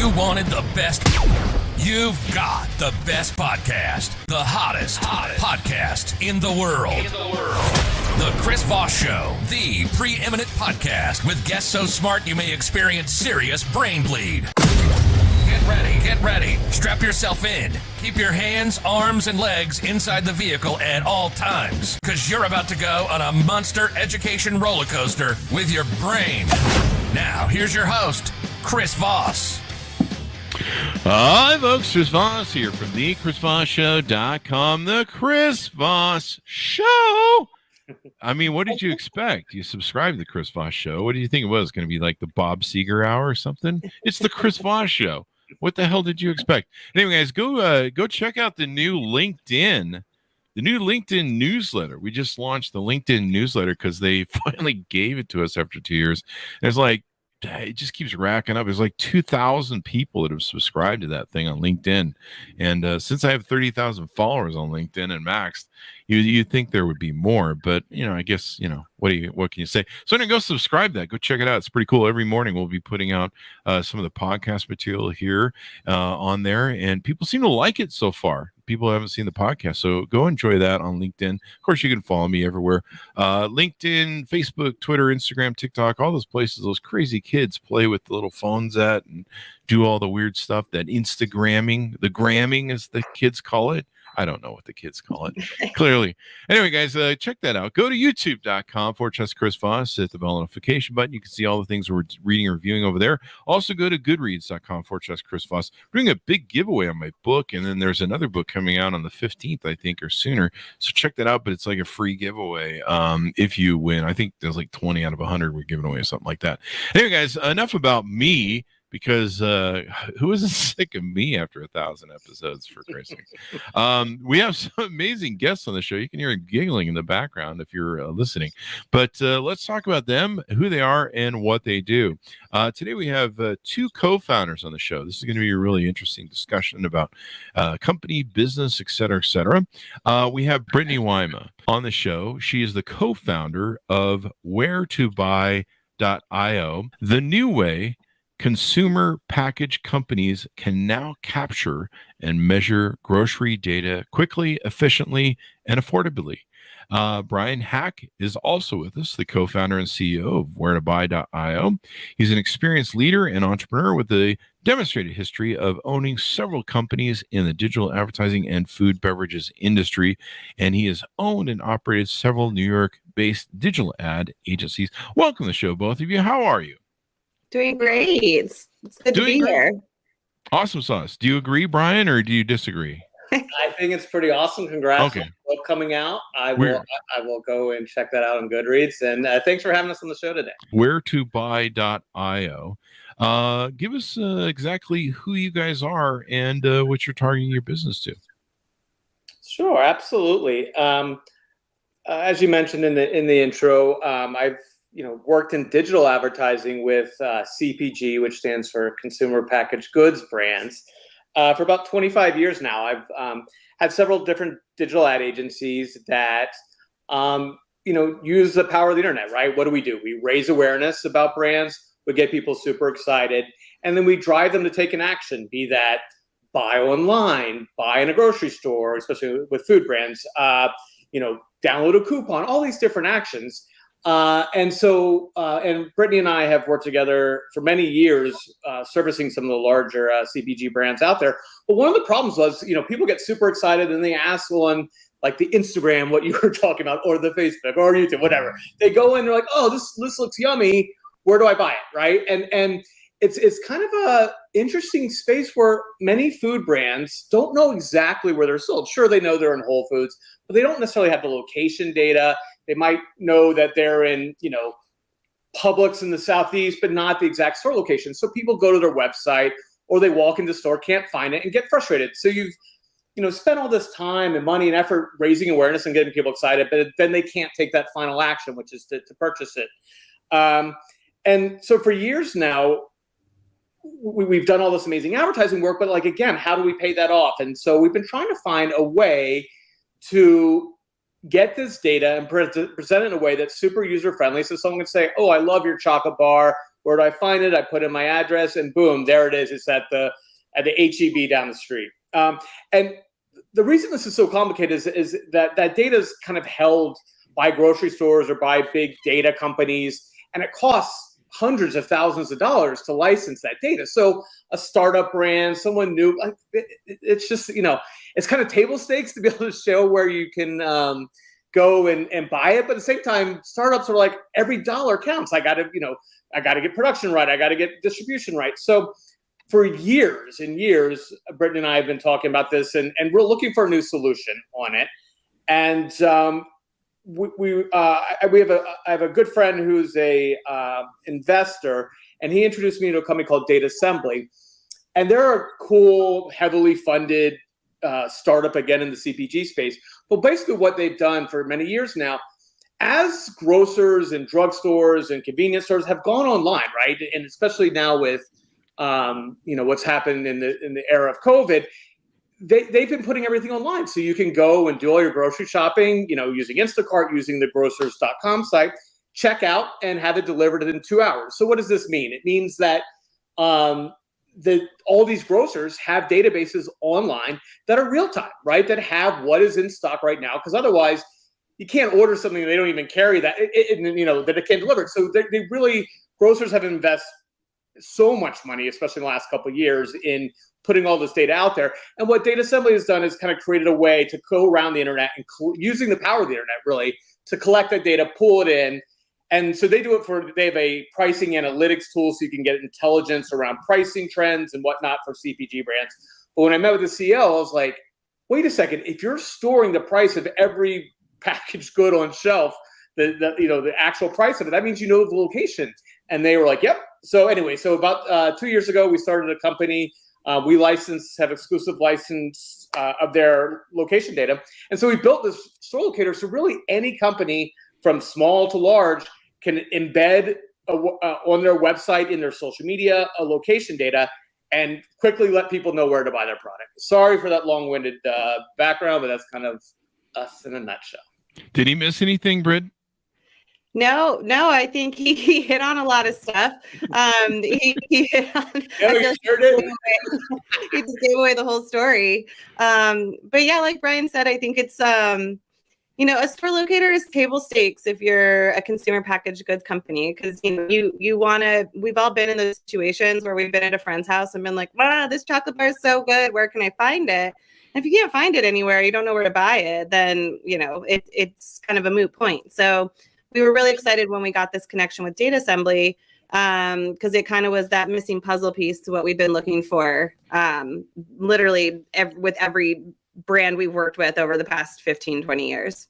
You wanted the best. You've got the best podcast. The hottest podcast in the world. The Chris Voss Show, the preeminent podcast with guests so smart you may experience serious brain bleed. Get ready. Strap yourself in. Keep your hands, arms, and legs inside the vehicle at all times, because you're about to go on a monster education roller coaster with your brain. Now, here's your host, Chris Voss. Hi, folks. Chris Voss here from the ChrisVossShow.com. The Chris Voss Show. I mean, what did you expect? You subscribed to the Chris Voss Show. What do you think it was? Going to be like the Bob Seger Hour or something? It's the Chris Voss Show. What the hell did you expect? Anyway, guys, go check out the new LinkedIn newsletter. We just launched the LinkedIn newsletter because they finally gave it to us after 2 years. And it's like, it just keeps racking up. There's like 2,000 people that have subscribed to that thing on LinkedIn. And since I have 30,000 followers on LinkedIn and maxed, you'd think there would be more. But, I guess, what can you say? So go subscribe to that. Go check it out. It's pretty cool. Every morning we'll be putting out some of the podcast material here on there. And people seem to like it so far. People haven't seen the podcast, so go enjoy that on LinkedIn. Of course, you can follow me everywhere. LinkedIn, Facebook, Twitter, Instagram, TikTok, all those places those crazy kids play with the little phones at and do all the weird stuff, that Instagramming, the gramming as the kids call it. I don't know what the kids call it, clearly. Anyway, guys, check that out. Go to youtube.com/Chris Voss. Hit the bell notification button. You can see all the things we're reading and reviewing over there. Also, go to goodreads.com/Chris Voss. We're doing a big giveaway on my book, and then there's another book coming out on the 15th, I think, or sooner. So check that out, but it's like a free giveaway if you win. I think there's like 20 out of 100 we're giving away or something like that. Anyway, guys, enough about me. Because who isn't sick of me after 1,000 episodes, for Christ's sake? We have some amazing guests on the show. You can hear them giggling in the background if you're listening. But let's talk about them, who they are, and what they do. Today we have two co-founders on the show. This is going to be a really interesting discussion about company, business, et cetera, et cetera. We have Brit Woyma on the show. She is the co-founder of Wheretobuy.io, the new way consumer package companies can now capture and measure grocery data quickly, efficiently, and affordably. Brian Hack is also with us, the co-founder and CEO of Wheretobuy.io. He's an experienced leader and entrepreneur with a demonstrated history of owning several companies in the digital advertising and food beverages industry, and he has owned and operated several New York-based digital ad agencies. Welcome to the show, both of you. How are you? Doing great. It's good to be here. Awesome sauce. Do you agree, Brian, or do you disagree? I think it's pretty awesome. Congrats on the book coming out. I will go and check that out on Goodreads. And thanks for having us on the show today. Wheretobuy.io. Give us exactly who you guys are and what you're targeting your business to. Sure, absolutely. As you mentioned in the intro, I've worked in digital advertising with CPG, which stands for Consumer Packaged Goods brands, for about 25 years now. I've had several different digital ad agencies that, use the power of the internet, right? What do? We raise awareness about brands. We get people super excited, and then we drive them to take an action, be that buy online, buy in a grocery store, especially with food brands, download a coupon, all these different actions. And Brittany and I have worked together for many years, servicing some of the larger CPG brands out there. But one of the problems was, people get super excited and they ask on like the Instagram, what you were talking about, or the Facebook or YouTube, whatever. They go in, they're like, oh, this looks yummy. Where do I buy it? Right. And it's kind of a interesting space where many food brands don't know exactly where they're sold. Sure, they know they're in Whole Foods, but they don't necessarily have the location data. They might know that they're in, Publix in the Southeast, but not the exact store location. So people go to their website or they walk into the store, can't find it, and get frustrated. So you've, spent all this time and money and effort raising awareness and getting people excited, but then they can't take that final action, which is to purchase it. And so for years now, we've done all this amazing advertising work, but again, how do we pay that off? And so we've been trying to find a way to get this data and present it in a way that's super user-friendly. So someone can say, oh, I love your chocolate bar. Where do I find it? I put in my address, and boom, there it is. It's at the HEB down the street. And the reason this is so complicated is that data is kind of held by grocery stores or by big data companies, and it costs hundreds of thousands of dollars to license that data. So a startup brand, someone new, it's just, it's kind of table stakes to be able to show where you can go and buy it. But at the same time, startups are like, every dollar counts. I got to get production right. I got to get distribution right. So for years and years, Brit and I have been talking about this, and we're looking for a new solution on it. And I have a good friend who's a investor, and he introduced me to a company called Data Assembly, and they're a cool, heavily funded startup again in the CPG space. But basically, what they've done for many years now, as grocers and drugstores and convenience stores have gone online, right, and especially now with what's happened in the era of COVID, they've been putting everything online. So you can go and do all your grocery shopping, using Instacart, using the grocers.com site, check out and have it delivered in 2 hours. So what does this mean? It means that all these grocers have databases online that are real time, right? That have what is in stock right now. Because otherwise you can't order something and they don't even carry that, that it can't deliver. So they really, grocers have invested so much money, especially in the last couple of years, in putting all this data out there. And what Data Assembly has done is kind of created a way to go around the internet and using the power of the internet, really, to collect that data, pull it in. And so they have a pricing analytics tool so you can get intelligence around pricing trends and whatnot for CPG brands. But when I met with the CEO, I was like, wait a second, if you're storing the price of every packaged good on shelf, the actual price of it, that means you know the location. And they were like, yep. So anyway, about 2 years ago, we started a company. We have exclusive license of their location data. And so we built this store locator. So really any company from small to large can embed on their website, in their social media, a location data, and quickly let people know where to buy their product. Sorry for that long-winded background, but that's kind of us in a nutshell. Did he miss anything, Brit? No, I think he hit on a lot of stuff. He hit on. Yeah, sure did. He just gave away the whole story. But yeah, like Brian said, I think it's a store locator is table stakes if you're a consumer packaged goods company, because you want to. We've all been in those situations where we've been at a friend's house and been like, wow, this chocolate bar is so good. Where can I find it? And if you can't find it anywhere, you don't know where to buy it, then it's kind of a moot point. So we were really excited when we got this connection with Data Assembly, because it kind of was that missing puzzle piece to what we've been looking for, literally with every brand we've worked with over the past 15, 20 years.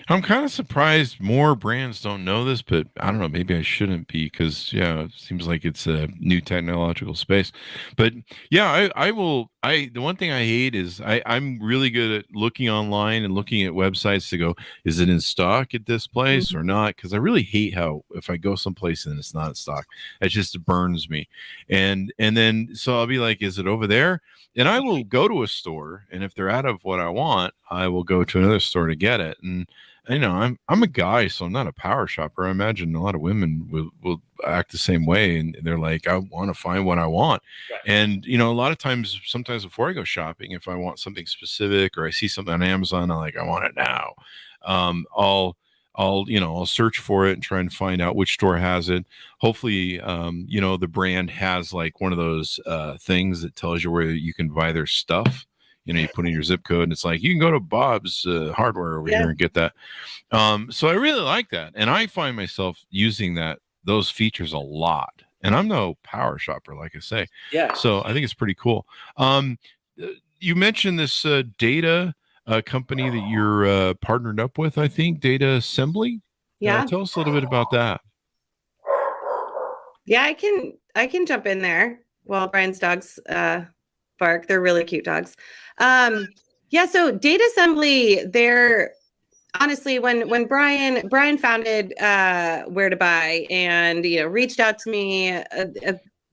I'm kind of surprised more brands don't know this, but I don't know, maybe I shouldn't be, because it seems like it's a new technological space. But yeah, the one thing I hate is I'm really good at looking online and looking at websites to go, is it in stock at this place or not? Because I really hate how if I go someplace and it's not in stock, it just burns me. And then so I'll be like, is it over there? And I will go to a store, and if they're out of what I want, I will go to another store to get it. And I'm a guy, so I'm not a power shopper. I imagine a lot of women will act the same way, and they're like, I want to find what I want. Right. And a lot of times, sometimes before I go shopping, if I want something specific or I see something on Amazon, I'm like, I want it now. I'll search for it and try and find out which store has it. Hopefully, the brand has like one of those things that tells you where you can buy their stuff. You put in your zip code and it's like, you can go to Bob's Hardware over here and get that. So I really like that. And I find myself using those features a lot. And I'm no power shopper, like I say. Yeah. So I think it's pretty cool. You mentioned this data company that you're partnered up with, I think, Data Assembly. Yeah. Tell us a little bit about that. Yeah, I can jump in there while Brian's dogs bark. They're really cute dogs. So Data Assembly, they're honestly, when Brian founded Wheretobuy and reached out to me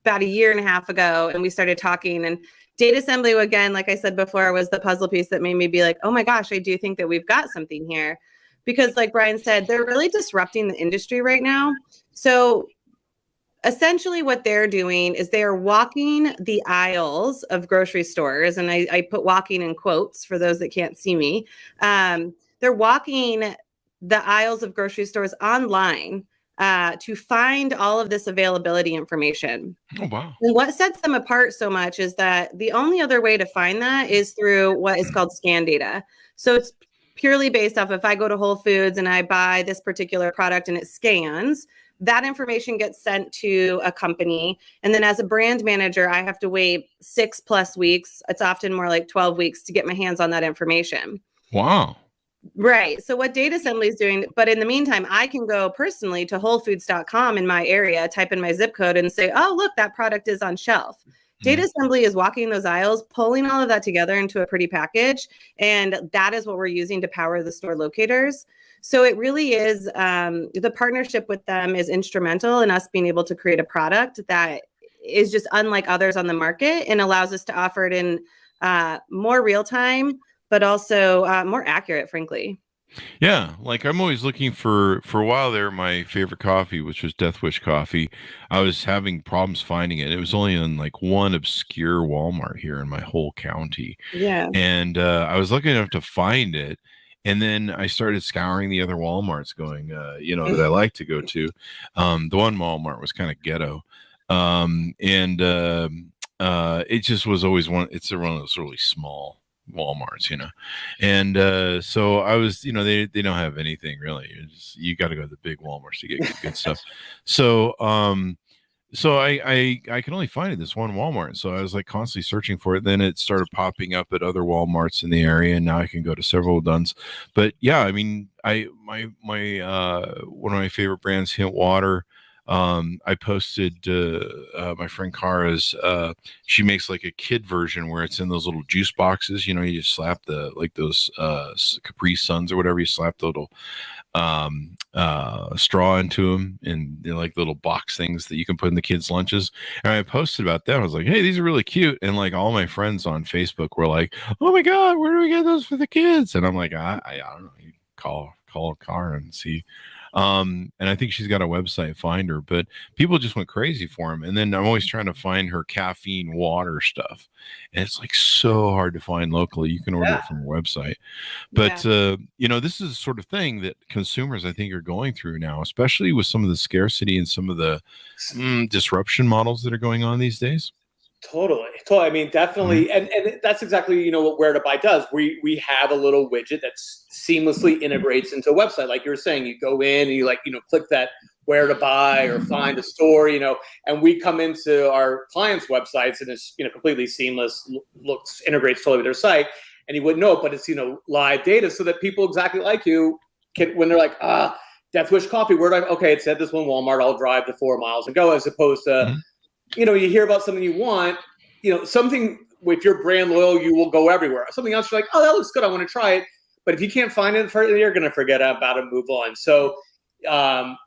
about a year and a half ago, and we started talking, and Data Assembly, again, like I said before, was the puzzle piece that made me be like, oh my gosh, I do think that we've got something here. Because like Brian said, they're really disrupting the industry right now. So essentially what they're doing is they are walking the aisles of grocery stores. And I put walking in quotes for those that can't see me. They're walking the aisles of grocery stores online to find all of this availability information. Oh, wow. And what sets them apart so much is that the only other way to find that is through what is called scan data. So it's purely based off if I go to Whole Foods and I buy this particular product and it scans, that information gets sent to a company. And then as a brand manager, I have to wait 6+ weeks. It's often more like 12 weeks to get my hands on that information. Wow. Right. So what Data Assembly is doing, but in the meantime, I can go personally to wholefoods.com in my area, type in my zip code and say, oh, look, that product is on shelf. Data Assembly is walking those aisles, pulling all of that together into a pretty package. And that is what we're using to power the store locators. So it really is, the partnership with them is instrumental in us being able to create a product that is just unlike others on the market and allows us to offer it in more real time, but also more accurate, frankly. Yeah, like I'm always looking for a while there, my favorite coffee, which was Death Wish coffee. I was having problems finding it. It was only in like one obscure Walmart here in my whole county. Yeah. And I was lucky enough to find it. And then I started scouring the other Walmarts going, that I like to go to. The one Walmart was kind of ghetto. It just was always it's one of those really small Walmarts, and so I was, they don't have anything really. You got to go to the big Walmarts to get good stuff. So I can only find it this one Walmart. So I was like constantly searching for it. Then it started popping up at other Walmarts in the area, and now I can go to several duns. But yeah, I mean, my one of my favorite brands, Hint Water. I posted my friend Kara's. She makes like a kid version where it's in those little juice boxes. You just slap those Capri Suns or whatever. You slap the little straw into them, and they're like little box things that you can put in the kids' lunches. And I posted about them. I was like, hey, these are really cute. And like all my friends on Facebook were like, oh my God, where do we get those for the kids? And I'm like, I don't know. You call Kara and see. And I think she's got a website, find her, but people just went crazy for him. And then I'm always trying to find her caffeine water stuff. And it's like so hard to find locally. You can order it from a website, but this is the sort of thing that consumers, I think, are going through now, especially with some of the scarcity and some of the disruption models that are going on these days. Totally. I mean, definitely. And that's exactly, what Wheretobuy does. We have a little widget that seamlessly integrates into a website. Like you were saying, you go in and you click that where to buy or find a store, and we come into our clients' websites and it's, completely seamless, integrates totally with their site, and you wouldn't know it, but it's, live data so that people exactly like you can, when they're like, Death Wish coffee, okay, it's at this one Walmart, I'll drive the 4 miles and go, as opposed to, you hear about something you want, something with your brand loyal, you will go everywhere. Something else, you're like, oh, that looks good, I want to try it. But if you can't find it, you're going to forget about it and move on. So, and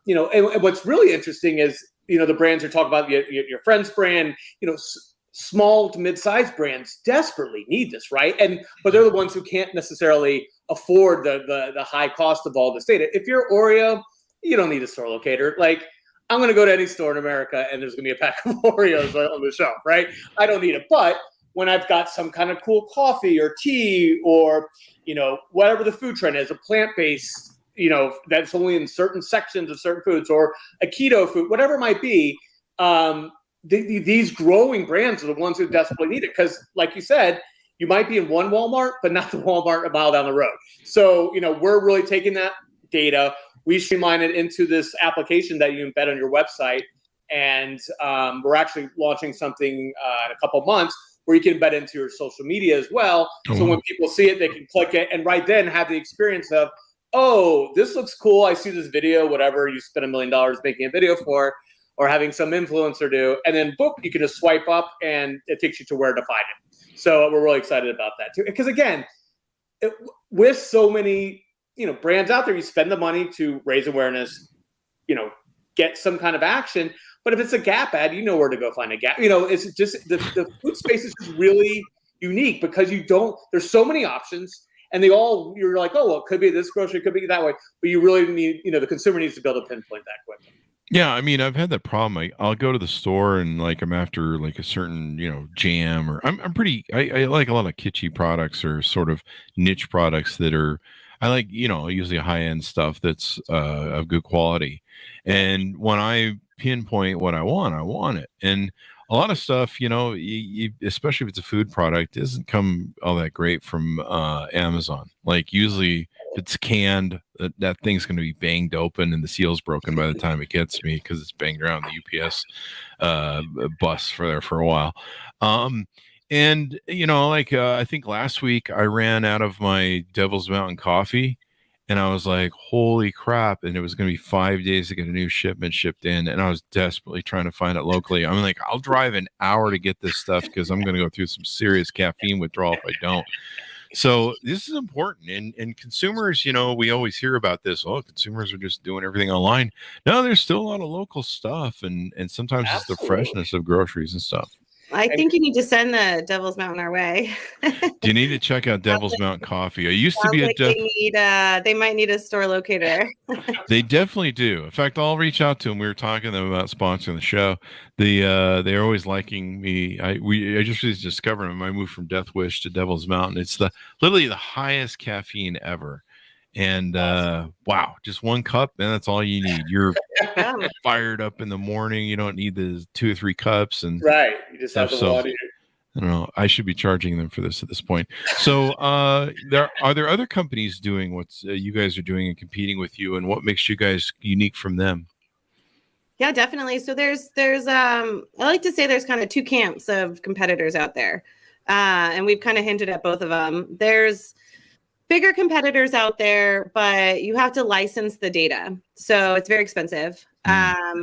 what's really interesting is, the brands you're talking about, your friend's brand, small to mid-sized brands desperately need this, right? But they're the ones who can't necessarily afford the high cost of all this data. If you're Oreo, you don't need a store locator. Like, I'm going to go to any store in America and there's going to be a pack of Oreos on the shelf, right? I don't need it. But when I've got some kind of cool coffee or tea or, whatever the food trend is, a plant-based, that's only in certain sections of certain foods, or a keto food, whatever it might be, these growing brands are the ones who desperately need it. Because like you said, you might be in one Walmart, but not the Walmart a mile down the road. So, we're really taking that data, we streamline it into this application that you embed on your website. And we're actually launching something in a couple of months where you can embed into your social media as well. So when people see it, they can click it and right then have the experience of, oh, this looks cool. I see this video, whatever you spend $1 million making a video for, or having some influencer do. And then boop, you can just swipe up and it takes you to where to find it. So we're really excited about that too. Because again, with so many brands out there, you spend the money to raise awareness, get some kind of action. But if it's a Gap ad, you know where to go find a Gap. It's just the food space is just really unique because there's so many options and you're like, oh, well, it could be this grocery, it could be that way. But you really need, the consumer needs to be able to pinpoint that quickly. Yeah, I mean, I've had that problem. I'll go to the store and like I'm after like a certain, jam, or I'm pretty I like a lot of kitschy products or sort of niche products that are I like, usually high-end stuff that's of good quality. And when I pinpoint what I want it. And a lot of stuff, especially if it's a food product, doesn't come all that great from Amazon. Like usually if it's canned, that thing's going to be banged open and the seal's broken by the time it gets me because it's banged around the UPS bus for a while. And I think last week I ran out of my Devil's Mountain coffee, and I was like, "Holy crap!" And it was going to be 5 days to get a new shipment shipped in, and I was desperately trying to find it locally. I'm like, "I'll drive an hour to get this stuff because I'm going to go through some serious caffeine withdrawal if I don't." So this is important, and consumers, we always hear about this. Oh, consumers are just doing everything online. No, there's still a lot of local stuff, and sometimes it's the freshness of groceries and stuff. I think you need to send the Devil's Mountain our way. Do you need to check out Devil's Mountain Coffee? I used to be like they might need a store locator. They definitely do. In fact, I'll reach out to them. We were talking to them about sponsoring the show. They're always liking me. I just really discovered them. I moved from Death Wish to Devil's Mountain. It's literally the highest caffeine ever. And wow, just one cup, and that's all you need. You're fired up in the morning. You don't need the 2 or 3 cups, and right. You just have the water. I don't know. I should be charging them for this at this point. So, are there other companies doing what you guys are doing and competing with you, and what makes you guys unique from them? Yeah, definitely. So there's I like to say there's kind of 2 camps of competitors out there, and we've kind of hinted at both of them. There's bigger competitors out there, but you have to license the data. So it's very expensive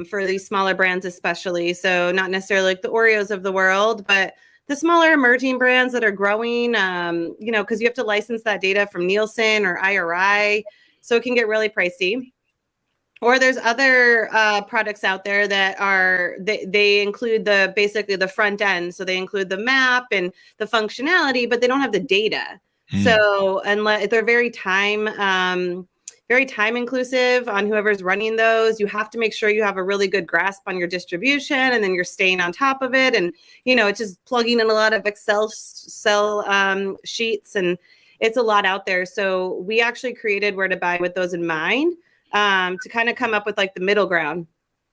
for these smaller brands, especially. So not necessarily like the Oreos of the world, but the smaller emerging brands that are growing, because you have to license that data from Nielsen or IRI. So it can get really pricey. Or there's other products out there that they include basically the front end. So they include the map and the functionality, but they don't have the data. So unless they're very time inclusive on whoever's running those, you have to make sure you have a really good grasp on your distribution, and then you're staying on top of it. And, it's just plugging in a lot of Excel sheets, and it's a lot out there. So we actually created Wheretobuy with those in mind to kind of come up with like the middle ground.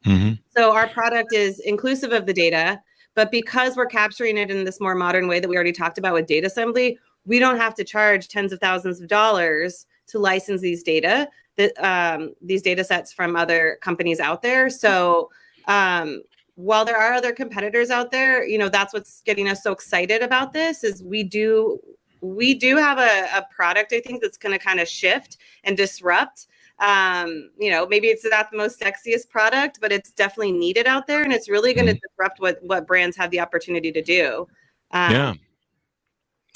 Mm-hmm. So our product is inclusive of the data, but because we're capturing it in this more modern way that we already talked about with data assembly, we don't have to charge tens of thousands of dollars to license these data sets from other companies out there. So while there are other competitors out there, that's what's getting us so excited about this is we do have a product, I think, that's going to kind of shift and disrupt. Maybe it's not the most sexiest product, but it's definitely needed out there, and it's really going to disrupt what brands have the opportunity to do. Yeah.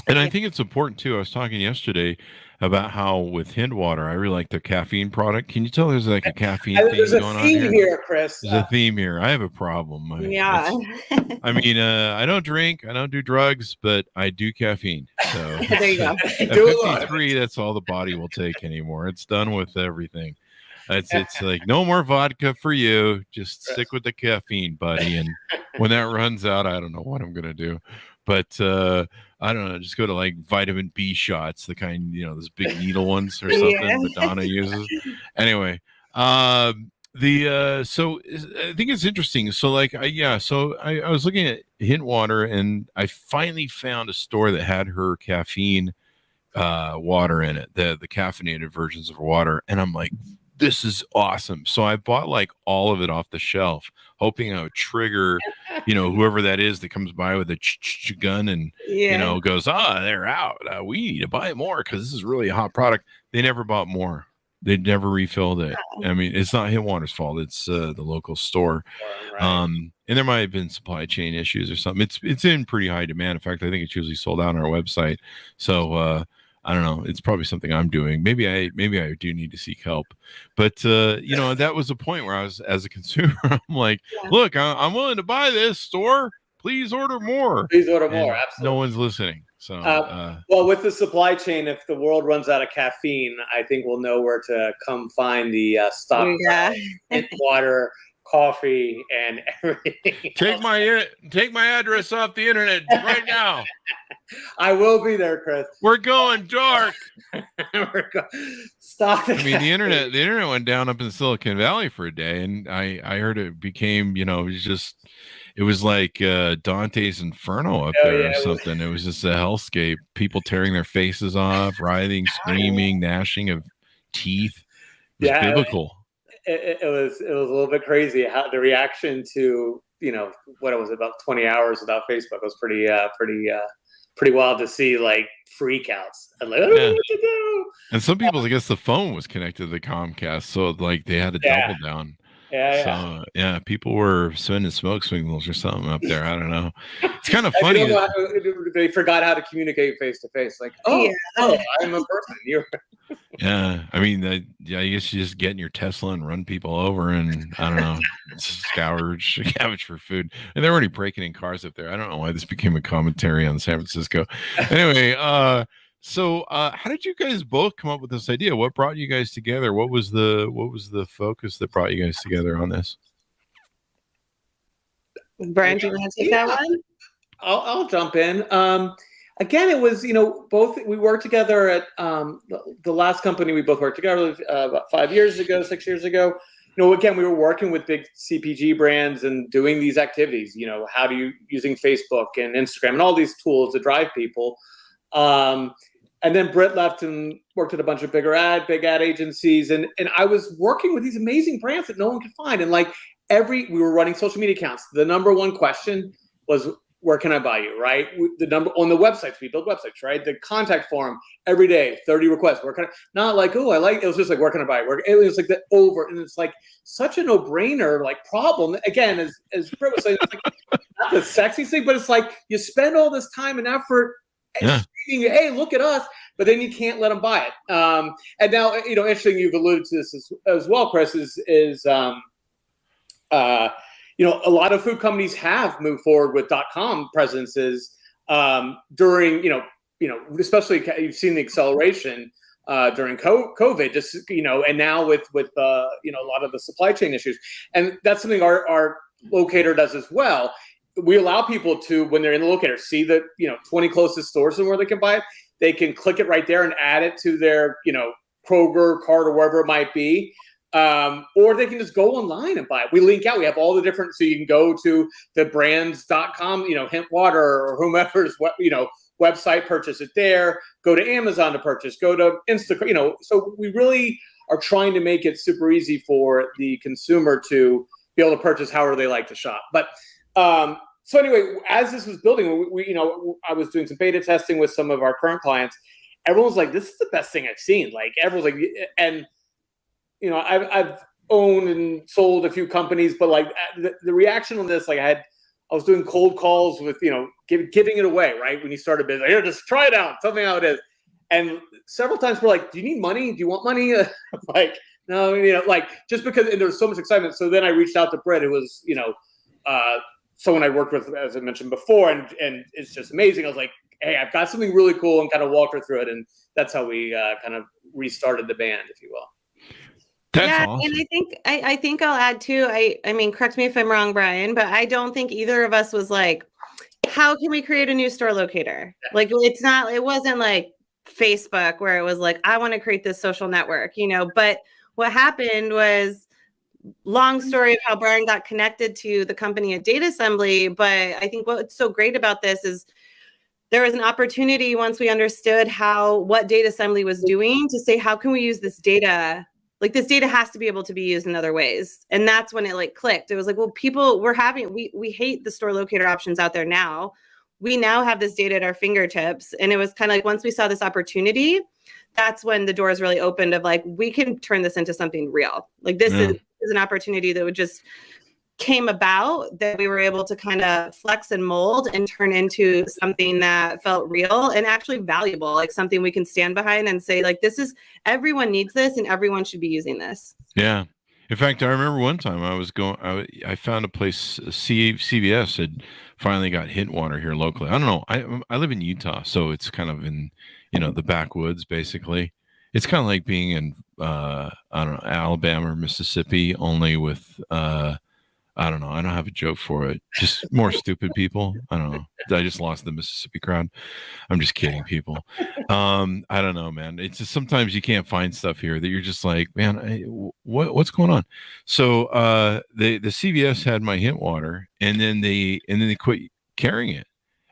And I think it's important too. I was talking yesterday about how with Hindwater, I really like their caffeine product. Can you tell there's like a caffeine thing going on here? There's a theme here, Chris. There's a theme here. I have a problem. Yeah. I don't drink, I don't do drugs, but I do caffeine. So there you go. At 53, that's all the body will take anymore. It's done with everything. It's like no more vodka for you. Just stick with the caffeine, buddy. And when that runs out, I don't know what I'm gonna do. But I don't know, just go to like vitamin B shots, the kind, those big needle ones or something Madonna uses. Anyway, so I think it's interesting. So like, I was looking at Hintwater, and I finally found a store that had her caffeine water in it, the caffeinated versions of her water. And I'm like, this is awesome. So I bought like all of it off the shelf, hoping I would trigger, whoever that is that comes by with a gun and, goes, they're out. We need to buy more because this is really a hot product. They never bought more. They never refilled it. I mean, it's not Hintwater's fault. It's the local store. Right. And there might have been supply chain issues or something. It's in pretty high demand. In fact, I think it's usually sold out on our website. So, I don't know. It's probably something I'm doing. Maybe I do need to seek help. But that was the point where I was, as a consumer, I'm like, look, I'm willing to buy this store. Please order more. Please order more. Absolutely. No one's listening. So, well, with the supply chain, if the world runs out of caffeine, I think we'll know where to come find the stock. Water coffee and everything. Take my address off the internet right now. I will be there, Chris. We're going dark. Stop it. I mean, the internet went down up in Silicon Valley for a day, and I heard it became, it was like Dante's Inferno up there or something. It was just a hellscape. People tearing their faces off, writhing, screaming, gnashing of teeth. It was biblical. It was a little bit crazy how the reaction to, what it was, about 20 hours without Facebook was pretty wild to see, like, freakouts. And like, I don't know what to do. And some people, I guess the phone was connected to the Comcast, so like they had to double down. People were sending smoke signals or something up there. I don't know. It's kind of funny. They forgot how to communicate face to face. Like, I'm a person. Yeah, I mean, I guess you just get in your Tesla and run people over, and I don't know, scavenge for food. And they're already breaking in cars up there. I don't know why this became a commentary on San Francisco. Anyway, so how did you guys both come up with this idea? What brought you guys together? What was the focus that brought you guys together on this? Brian, do you want to take that one? I'll jump in. Again, it was, both, we worked together at the last company we both worked together about 6 years ago. Again, we were working with big CPG brands and doing these activities, using Facebook and Instagram and all these tools to drive people. And then Brit left and worked at a bunch of big ad agencies. And I was working with these amazing brands that no one could find. And like we were running social media accounts. The number one question was, where can I buy you, right? The number on the websites, we build websites, right? The contact form every day, 30 requests. Where can I, not like, it was just like, where can I buy? It was like and it's like such a no-brainer, like, problem. Again, as Brit was saying, it's like not the sexy thing, but it's like you spend all this time and effort screaming, hey, look at us, but then you can't let them buy it. And now, interesting, you've alluded to this as well, Chris, is a lot of food companies have moved forward with .com presences during, especially you've seen the acceleration during COVID, just, and now with a lot of the supply chain issues. And that's something our locator does as well. We allow people to, when they're in the locator, see the 20 closest stores and where they can buy it. They can click it right there and add it to their Kroger cart or wherever it might be, or they can just go online and buy it. We link out. We have all the different, so you can go to the brands.com, Hemp Water or whomever's website, purchase it there. Go to Amazon to purchase. Go to Instagram. So we really are trying to make it super easy for the consumer to be able to purchase however they like to shop. But so anyway, as this was building, I was doing some beta testing with some of our current clients. Everyone's like, this is the best thing I've seen. Like, everyone's like, and, I've owned and sold a few companies, but like the reaction on this, like I was doing cold calls with, giving it away, right? When you start a business, here, just try it out, tell me how it is. And several times we're like, do you need money? Do you want money? Like, no, like, just because, and there was so much excitement. So then I reached out to Brit, who was, someone I worked with, as I mentioned before, and it's just amazing. I was like, hey, I've got something really cool, and kind of walked her through it. And that's how we kind of restarted the band, if you will. That's awesome. And I think I'll add too. I mean, correct me if I'm wrong, Brian, but I don't think either of us was like, how can we create a new store locator? Like, it wasn't like Facebook where it was like, I want to create this social network, but what happened was, long story of how Brian got connected to the company at Data Assembly. But I think what's so great about this is there was an opportunity once we understood what Data Assembly was doing to say, how can we use this data? Like, this data has to be able to be used in other ways. And that's when it like clicked. It was like, well, we hate the store locator options out there now. We now have this data at our fingertips. And it was kind of like, once we saw this opportunity, that's when the doors really opened of like, we can turn this into something real. Like, this is an opportunity that would just came about, that we were able to kind of flex and mold and turn into something that felt real and actually valuable, like something we can stand behind and say, like, everyone needs this and everyone should be using this. Yeah. In fact, I remember one time I found a place, CVS had finally got hit water here locally. I don't know. I live in Utah, so it's kind of in, the backwoods, basically. It's kind of like being in, I don't know, Alabama or Mississippi, only with, I don't know. I don't have a joke for it. Just more stupid people. I don't know. I just lost the Mississippi crowd. I'm just kidding, people. I don't know, man. It's just sometimes you can't find stuff here that you're just like, man, what's going on? So the CVS had my hint water, and then they quit carrying it,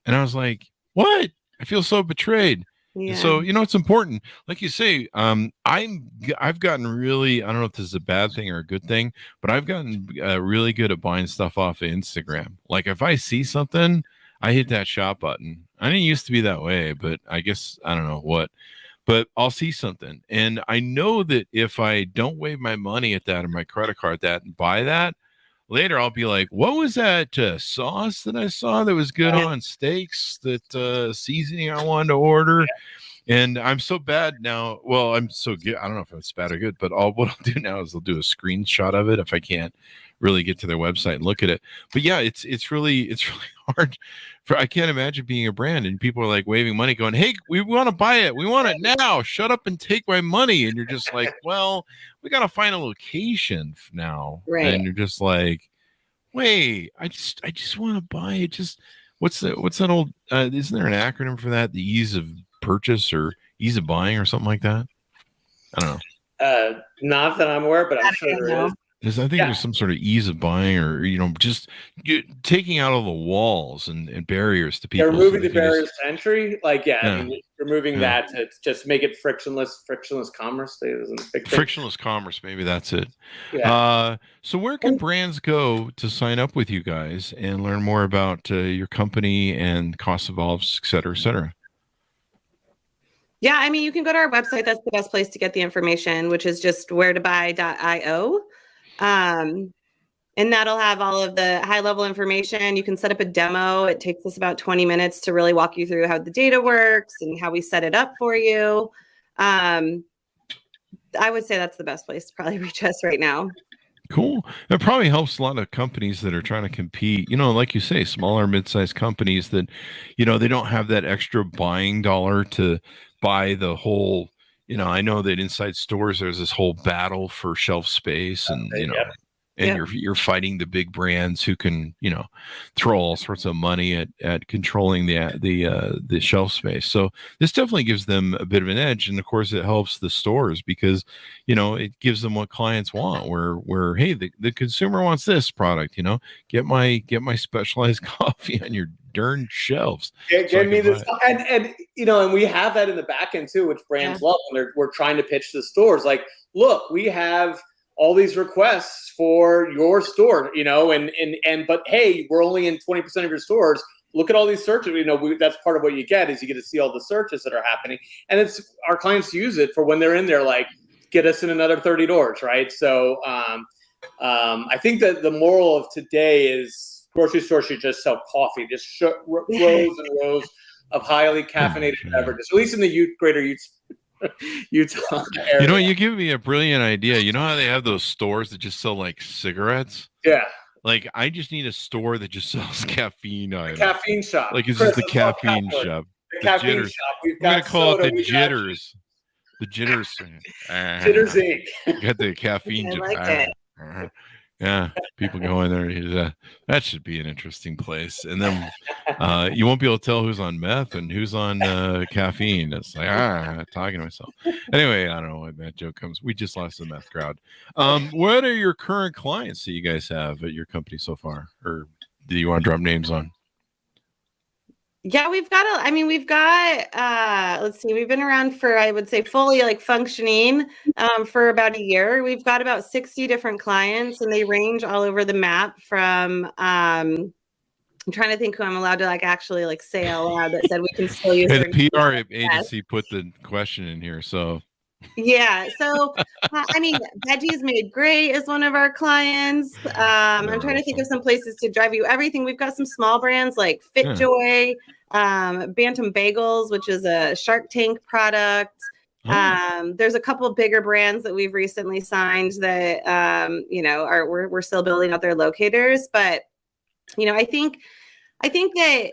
and I was like, what? I feel so betrayed. Yeah. So, it's important. Like you say, I've gotten really, I don't know if this is a bad thing or a good thing, but I've gotten really good at buying stuff off of Instagram. Like if I see something, I hit that shop button. I didn't used to be that way, but I guess I don't know what, but I'll see something. And I know that if I don't wave my money at that or my credit card at that and buy that, later I'll be like, what was that sauce that I saw that was good on steaks, that seasoning I wanted to order? And I'm so bad now. Well, I'm so good. I don't know if it's bad or good, but what I'll do now is I'll do a screenshot of it if I can't really get to their website and look at it. But yeah, it's really hard. I can't imagine being a brand and people are like waving money going, hey, we want to buy it. We want it now. Shut up and take my money. And you're just like, well, we got to find a location now. Right. And you're just like, wait, I just want to buy it. Just what's that old, isn't there an acronym for that? The ease of purchase or ease of buying or something like that? I don't know. Not that I'm aware, but I'm sure there is. I think there's some sort of ease of buying, or just taking out all the walls and barriers to people. They're removing the barriers to entry, I mean, removing that to just make it frictionless commerce. Frictionless commerce, maybe that's it. Yeah. So where can brands go to sign up with you guys and learn more about your company and cost involved, et cetera, et cetera? Yeah, I mean, you can go to our website. That's the best place to get the information, which is just wheretobuy.io. And that'll have all of the high level information. You can set up a demo. It takes us about 20 minutes to really walk you through how the data works and how we set it up for you. I would say that's the best place to probably reach us right now. Cool. That probably helps a lot of companies that are trying to compete, like you say, smaller, mid-sized companies that, they don't have that extra buying dollar to buy the whole, I know that inside stores, there's this whole battle for shelf space and, you're fighting the big brands who can, throw all sorts of money at controlling the shelf space. So this definitely gives them a bit of an edge. And of course it helps the stores because, it gives them what clients want where, hey, the consumer wants this product, get my specialized coffee on your darn shelves. Get me this, and we have that in the back end too, which brands love when we're trying to pitch to stores. Like, look, we have all these requests for your store, but hey, we're only in 20% of your stores. Look at all these searches. That's part of what you get is you get to see all the searches that are happening, and it's our clients use it for when they're in there, like, get us in another 30 doors, right? So I think that the moral of today is grocery stores should just sell coffee, just rows and rows of highly caffeinated beverages, at least in the greater Utah area. You give me a brilliant idea. You know how they have those stores that just sell like cigarettes? Yeah. Like, I just need a store that just sells caffeine items. Caffeine shop. Like, it's just the caffeine shop. The caffeine jitters. shop. We've got got to call soda, it the jitters. The jitters. Jitters Inc. Got the caffeine. I like it. Yeah, people go in there. That should be an interesting place. And then you won't be able to tell who's on meth and who's on caffeine. It's like, I'm talking to myself. Anyway, I don't know why that joke comes. We just lost the meth crowd. What are your current clients that you guys have at your company so far? Or do you want to drop names on? Yeah, we've got, let's see, we've been around for, I would say, fully like functioning for about a year. We've got about 60 different clients and they range all over the map from, I'm trying to think who I'm allowed to actually say out loud that said we can still use. Hey, the PR agency put the question in here, so. Yeah, so Veggies Made Great is one of our clients. I'm trying to think of some places to drive you everything. We've got some small brands like FitJoy, Bantam Bagels, which is a Shark Tank product. There's a couple of bigger brands that we've recently signed that we're still building out their locators. But I think that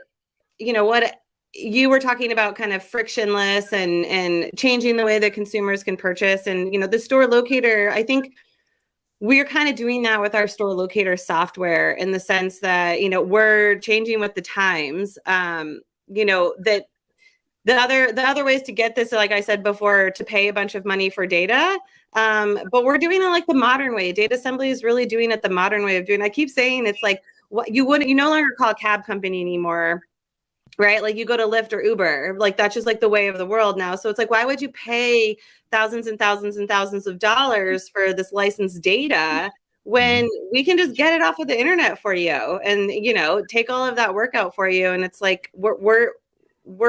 what you were talking about, kind of frictionless and changing the way that consumers can purchase, and the store locator, I think we're kind of doing that with our store locator software in the sense that, we're changing with the times. That the other ways to get this, like I said before, to pay a bunch of money for data. But we're doing it like the modern way. Data assembly is really doing it the modern way of doing it. I keep saying it's like what you no longer call a cab company anymore, right? Like you go to Lyft or Uber, like that's just like the way of the world now. So it's like, why would you pay thousands and thousands and thousands of dollars for this licensed data when we can just get it off of the internet for you and, take all of that work out for you? And it's like, we're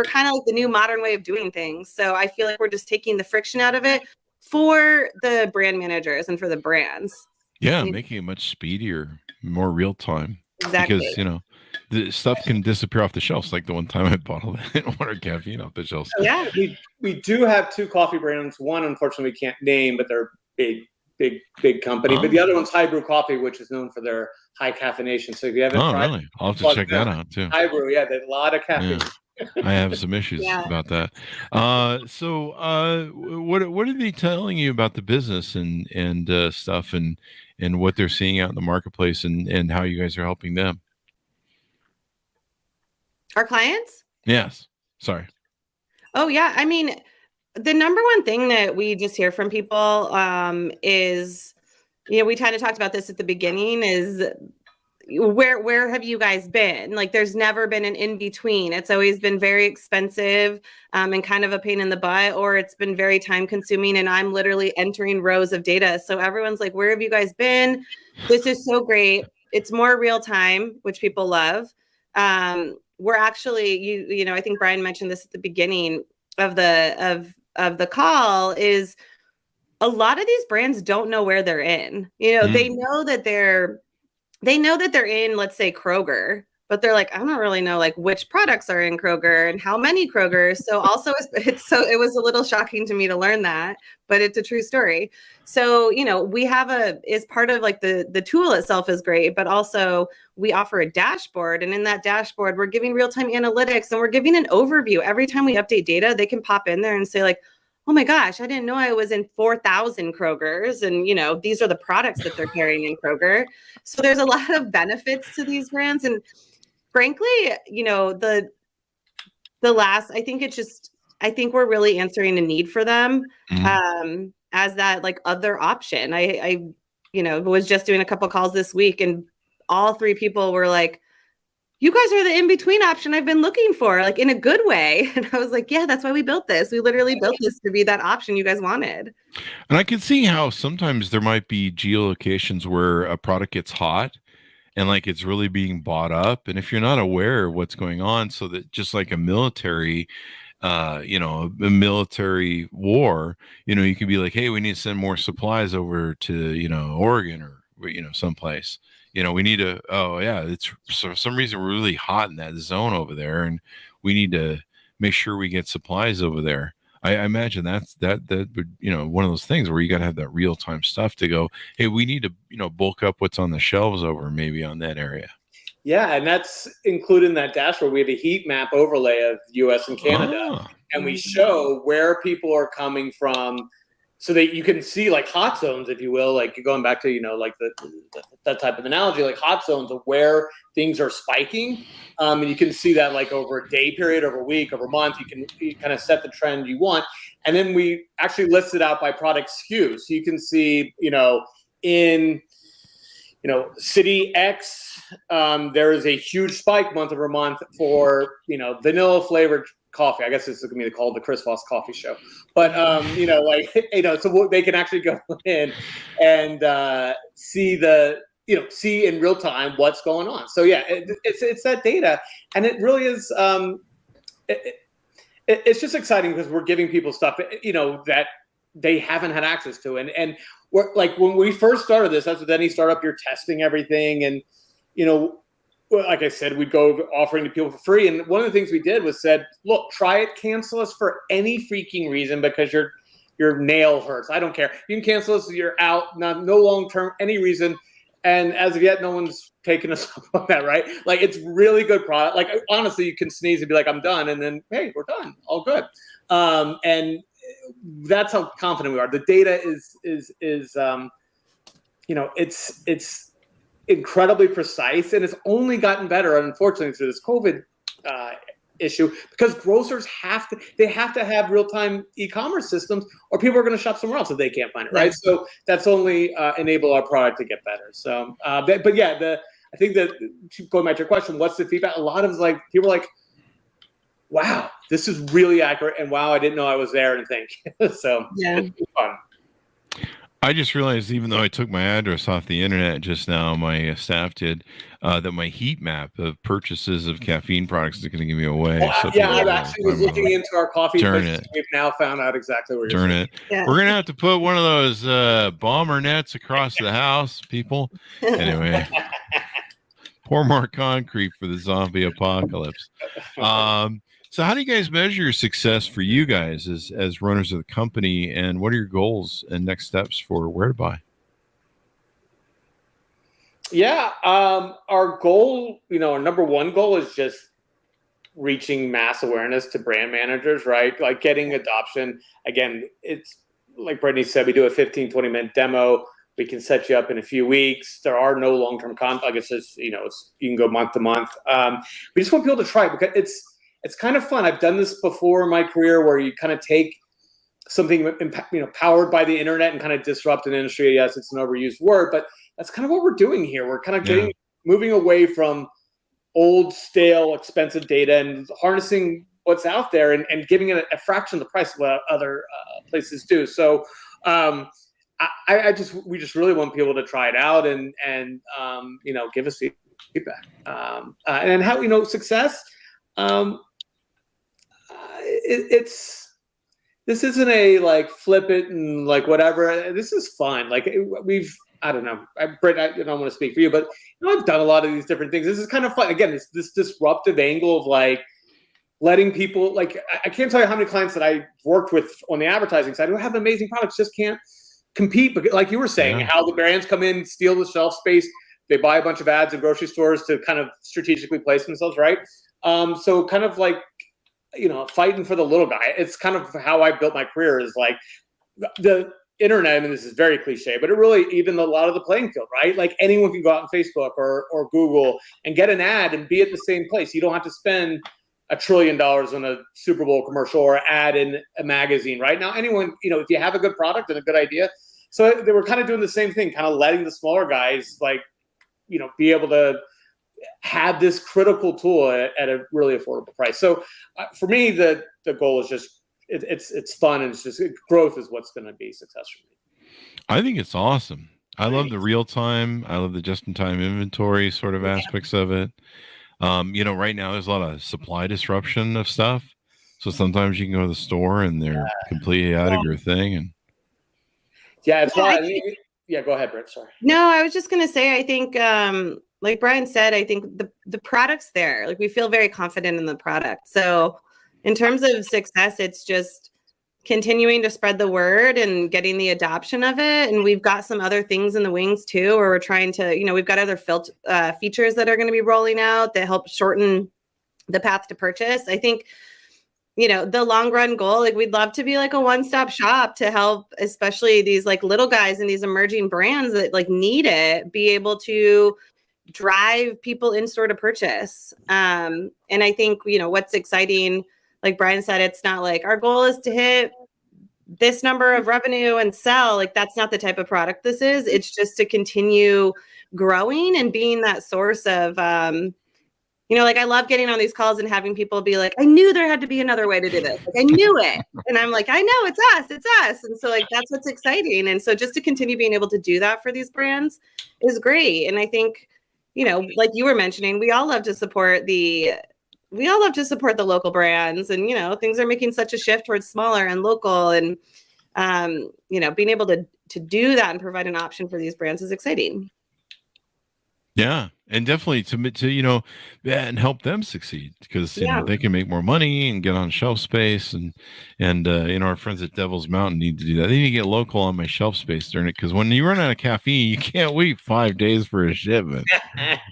kind of like the new modern way of doing things. So I feel like we're just taking the friction out of it for the brand managers and for the brands. Yeah, making it much speedier, more real time. Exactly. Because, the stuff can disappear off the shelves. Like the one time I bottled water caffeine off the shelves. Yeah. We do have 2 coffee brands. One, unfortunately, we can't name, but they're big company. But the other one's High Brew Coffee, which is known for their high caffeination. So if you haven't tried, really? I'll have to check that out too. High Brew, yeah, there's a lot of caffeine. Yeah. I have some issues about that. So what are they telling you about the business and stuff and what they're seeing out in the marketplace and how you guys are helping them? Our clients? Yes. Sorry. Oh, yeah. I mean, the number one thing that we just hear from people is, we kind of talked about this at the beginning, is where have you guys been? Like, there's never been an in-between. It's always been very expensive and kind of a pain in the butt, or it's been very time consuming. And I'm literally entering rows of data. So everyone's like, where have you guys been? This is so great. It's more real time, which people love. We're actually, I think Brian mentioned this at the beginning of the call, is a lot of these brands don't know where they're in. They know that they're in, let's say, Kroger, but they're like, I don't really know like which products are in Kroger and how many Krogers. So also it was a little shocking to me to learn that, but it's a true story. So, we have is part of like the tool itself is great, but also we offer a dashboard, and in that dashboard, we're giving real-time analytics and we're giving an overview. Every time we update data, they can pop in there and say like, oh my gosh, I didn't know I was in 4,000 Krogers. And, these are the products that they're carrying in Kroger. So there's a lot of benefits to these brands. And frankly, the last, I think we're really answering a need for them as that like other option. I was just doing a couple calls this week and all 3 people were like, you guys are the in-between option I've been looking for, like in a good way. And I was like, yeah, that's why we built this. We literally built this to be that option you guys wanted. And I can see how sometimes there might be geolocations where a product gets hot and like it's really being bought up. And if you're not aware of what's going on, so that just like a military, a military war, you can be like, hey, we need to send more supplies over to, Oregon or, someplace. We need to, it's for some reason we're really hot in that zone over there, and we need to make sure we get supplies over there. I imagine that would, one of those things where you got to have that real time stuff to go, hey, we need to, bulk up what's on the shelves over maybe on that area. Yeah. And that's included in that dashboard. We have a heat map overlay of US and Canada, and we show where people are coming from, so that you can see like hot zones, if you will, like going back to, like that type of analogy, like hot zones of where things are spiking. And you can see that like over a day period, over a week, over a month, you kind of set the trend you want. And then we actually list it out by product SKU. So you can see, in, city X, there is a huge spike month over month for, vanilla flavored coffee. I guess this is going to be called the Chris Voss Coffee Show. But, so they can actually go in and see see in real time what's going on. So, yeah, it's that data. And it really is, it's just exciting because we're giving people stuff, that they haven't had access to. And we're like, when we first started this, as with any startup, you're testing everything. And, like I said, we'd go offering to people for free. And one of the things we did was said, look, try it, cancel us for any freaking reason because your nail hurts. I don't care. You can cancel us, you're out, no long-term, any reason. And as of yet, no one's taken us up on that, right? Like, it's really good product. Like, honestly, you can sneeze and be like, I'm done. And then, hey, we're done. All good. And that's how confident we are. The data is it's incredibly precise, and it's only gotten better, unfortunately, through this COVID issue, because grocers have to have real-time e-commerce systems, or people are going to shop somewhere else if they can't find it, right? So that's only enable our product to get better. So, but yeah, I think that, going back to your question, what's the feedback? A lot of people are like, wow, this is really accurate, and wow, I didn't know I was there, and think. So it's been fun. I just realized, even though I took my address off the internet just now, my staff did, that my heat map of purchases of caffeine products is going to give me away. I actually was looking into our coffee places. We've now found out exactly where you're saying. Yeah. We're going to have to put one of those bomber nets across the house, people. Anyway, pour more concrete for the zombie apocalypse. So how do you guys measure your success for you guys as runners of the company, and what are your goals and next steps for Wheretobuy? Yeah, our goal, our number one goal is just reaching mass awareness to brand managers, right? Like getting adoption. Again, it's like Brittany said, we do a 15, 20-minute demo. We can set you up in a few weeks. There are no long-term contracts. It's just, you can go month to month. We just want people to try it, because it's kind of fun. I've done this before in my career, where you kind of take something, powered by the internet, and kind of disrupt an industry. Yes, it's an overused word, but that's kind of what we're doing here. We're kind of moving away from old, stale, expensive data and harnessing what's out there and giving it a fraction of the price of what other places do. So we just really want people to try it out and give us feedback. And how success. This isn't a like flip it and like whatever. This is fun. Like I don't know, Britt, I don't want to speak for you, but I've done a lot of these different things. This is kind of fun. Again, this disruptive angle of like letting people, like, I can't tell you how many clients that I worked with on the advertising side who have amazing products, just can't compete. But like you were saying, how the brands come in, steal the shelf space, they buy a bunch of ads in grocery stores to kind of strategically place themselves, right? So kind of like, fighting for the little guy. It's kind of how I built my career, is like the internet. I mean, this is very cliche, but it really evened a lot of the playing field, right? Like anyone can go out on Facebook or Google and get an ad and be at the same place. You don't have to spend $1 trillion on a Super Bowl commercial or ad in a magazine. Right now, anyone, if you have a good product and a good idea. So they were kind of doing the same thing, kind of letting the smaller guys, like, be able to have this critical tool at a really affordable price. So for me, the goal is just, it's fun, and it's just growth is what's going to be success for me. I think it's awesome. I love the real time. I love the just-in-time inventory sort of aspects of it. Right now there's a lot of supply disruption of stuff. So sometimes you can go to the store and they're completely out of your thing. And it's fun. Go ahead, Britt. Sorry. No, I was just going to say, I think, like Brian said, I think the product's there. Like, we feel very confident in the product. So in terms of success, it's just continuing to spread the word and getting the adoption of it. And we've got some other things in the wings too, where we're trying to, we've got other features that are going to be rolling out that help shorten the path to purchase. I think, the long run goal, like, we'd love to be like a one-stop shop to help, especially these like little guys and these emerging brands that like need it, be able to drive people in store to purchase. And I think, what's exciting, like Brian said, it's not like our goal is to hit this number of revenue and sell. Like, that's not the type of product this is. It's just to continue growing and being that source of, like, I love getting on these calls and having people be like, I knew there had to be another way to do this. Like, I knew it. And I'm like, I know, it's us. And so, like, that's what's exciting. And so just to continue being able to do that for these brands is great. And I think, like you were mentioning, we all love to support the local brands, and, things are making such a shift towards smaller and local, and, being able to do that and provide an option for these brands is exciting. Yeah, and definitely to and help them succeed, because they can make more money and get on shelf space, and our friends at Devil's Mountain need to do that. They need to get local on my shelf space during it, because when you run out of caffeine, you can't wait 5 days for a shipment.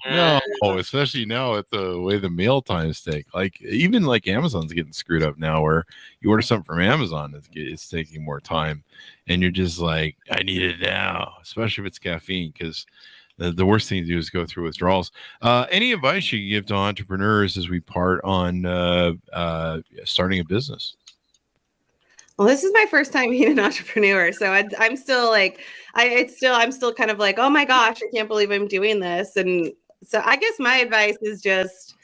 No, especially now with the way the mail times take. Like even like Amazon's getting screwed up now, where you order something from Amazon, it's taking more time, and you're just like, I need it now, especially if it's caffeine, because the worst thing to do is go through withdrawals. Any advice you give to entrepreneurs as we part on starting a business? Well, this is my first time being an entrepreneur, so I'm still like, I'm still kind of like, oh my gosh, I can't believe I'm doing this. And so I guess my advice is just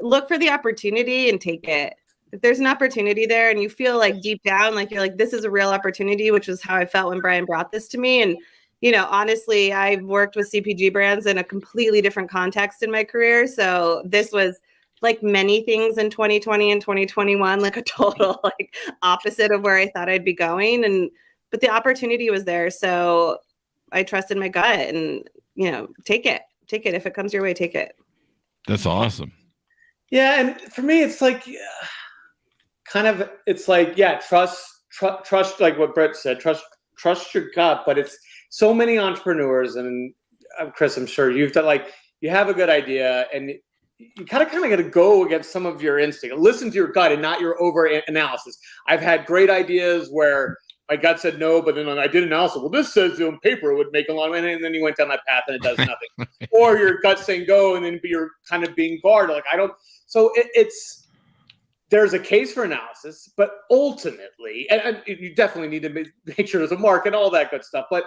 look for the opportunity and take it. If there's an opportunity there and you feel like deep down, like you're like, this is a real opportunity, which is how I felt when Brian brought this to me. And honestly, I've worked with CPG brands in a completely different context in my career. So this was like many things in 2020 and 2021, like a total like opposite of where I thought I'd be going. But the opportunity was there. So I trusted my gut and, take it. If it comes your way, take it. That's awesome. Yeah. And for me, it's like, trust, like what Brit said, trust your gut, but it's so many entrepreneurs, and Chris, I'm sure you've done, like, you have a good idea and you kind of got to go against some of your instinct. Listen to your gut and not your over analysis. I've had great ideas where my gut said no, but then when I did analysis, well, this says on paper it would make a lot of money, and then you went down that path and it does nothing. Or your gut saying go, and then you're kind of being guarded. Like, I don't. So there's a case for analysis, but ultimately, and you definitely need to make sure there's a market, all that good stuff. But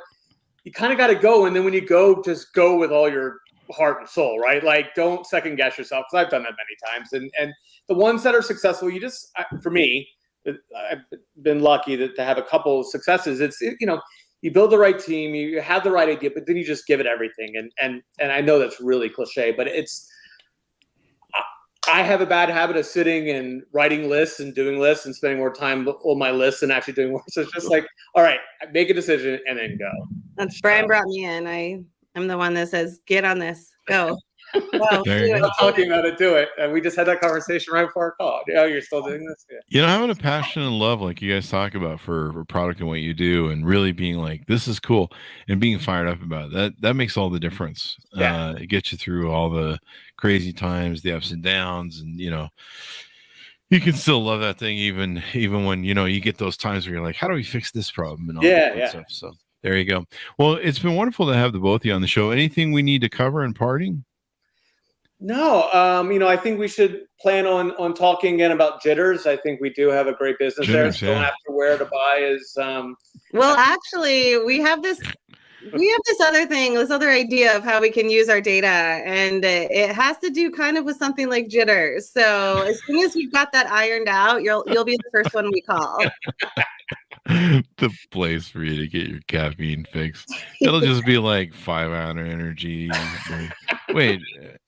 you kind of got to go, and then when you go, just go with all your heart and soul, right? Like, don't second guess yourself, because I've done that many times. And the ones that are successful, for me, I've been lucky to have a couple of successes. It's you build the right team, you have the right idea, but then you just give it everything. And I know that's really cliche, but I have a bad habit of sitting and writing lists and doing lists and spending more time on my lists and actually doing work. So it's just like, all right, make a decision and then go. That's Brian brought me in. I'm the one that says, get on this, go. Well, I'm talking about it, do it. And we just had that conversation right before our call. Oh, you're still doing this? Yeah. Having a passion and love, like you guys talk about, for product and what you do, and really being like, this is cool, and being fired up about it, that makes all the difference. Yeah. It gets you through all the crazy times, the ups and downs, and you can still love that thing even when you get those times where you're like, how do we fix this problem and all that stuff. So there you go. Well, it's been wonderful to have the both of you on the show. Anything we need to cover in parting? No, I think we should plan on talking again about jitters. I think we do have a great business there. Still after Wheretobuy is. Well, actually, we have this other idea of how we can use our data, and it has to do kind of with something like jitters. So as soon as you've got that ironed out, you'll be the first one we call. The place for you to get your caffeine fix. It'll just be like 5-hour energy. Wait,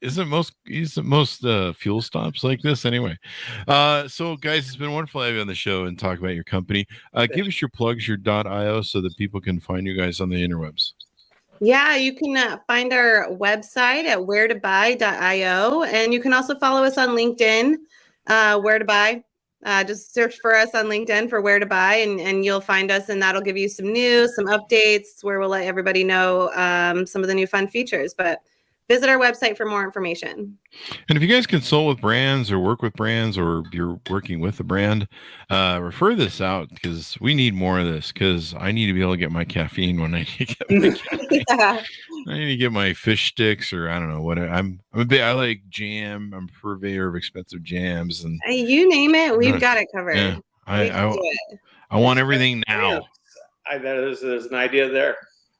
isn't most fuel stops like this anyway? So guys, it's been wonderful to have you on the show and talk about your company. Give us your plugs, your .io, so that people can find you guys on the interwebs. Yeah, you can find our website at wheretobuy.io, and you can also follow us on LinkedIn, Wheretobuy. Just search for us on LinkedIn for Wheretobuy, and you'll find us, and that'll give you some news, some updates, where we'll let everybody know some of the new fun features. But visit our website for more information. And if you guys consult with brands or work with brands, or you're working with a brand, refer this out, because we need more of this, because I need to be able to get my caffeine when I need to get my caffeine. I need to get my fish sticks, or I don't know what I like jam. I'm a purveyor of expensive jams, and you name it, we've got it covered. Yeah, I want everything now. There's an idea there.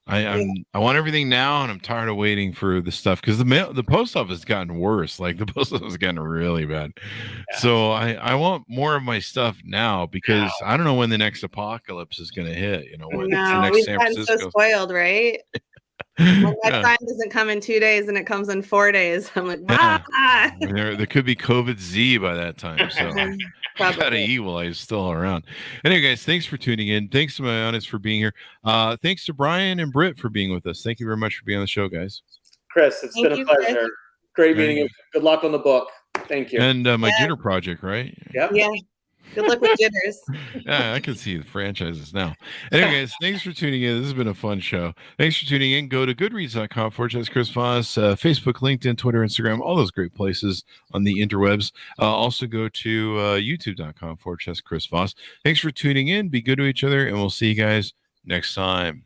I want everything now, and I'm tired of waiting for the stuff, because the post office has gotten worse. Like, the post office has gotten really bad. Yeah. So I want more of my stuff now, because I don't know when the next apocalypse is going to hit. When it's the next San Francisco. So spoiled, right? When that time doesn't come in 2 days and it comes in 4 days, I'm like, there could be COVID Z by that time. So Got Evil is still around. Anyway, guys, thanks for tuning in. Thanks to my audience for being here. Thanks to Brian and Brit for being with us. Thank you very much for being on the show, guys. Chris, it's Thank been a you, pleasure. Chris. Great Thank meeting you. you. Good luck on the book. Thank you. And my Yeah. Jitter project, right? Yep. Yeah. Good luck with jitters. Yeah, I can see the franchises now. Anyway, guys, thanks for tuning in. This has been a fun show. Thanks for tuning in. Go to goodreads.com/Chris Voss, Facebook, LinkedIn, Twitter, Instagram, all those great places on the interwebs. Also go to youtube.com/Chris Voss. Thanks for tuning in. Be good to each other, and we'll see you guys next time.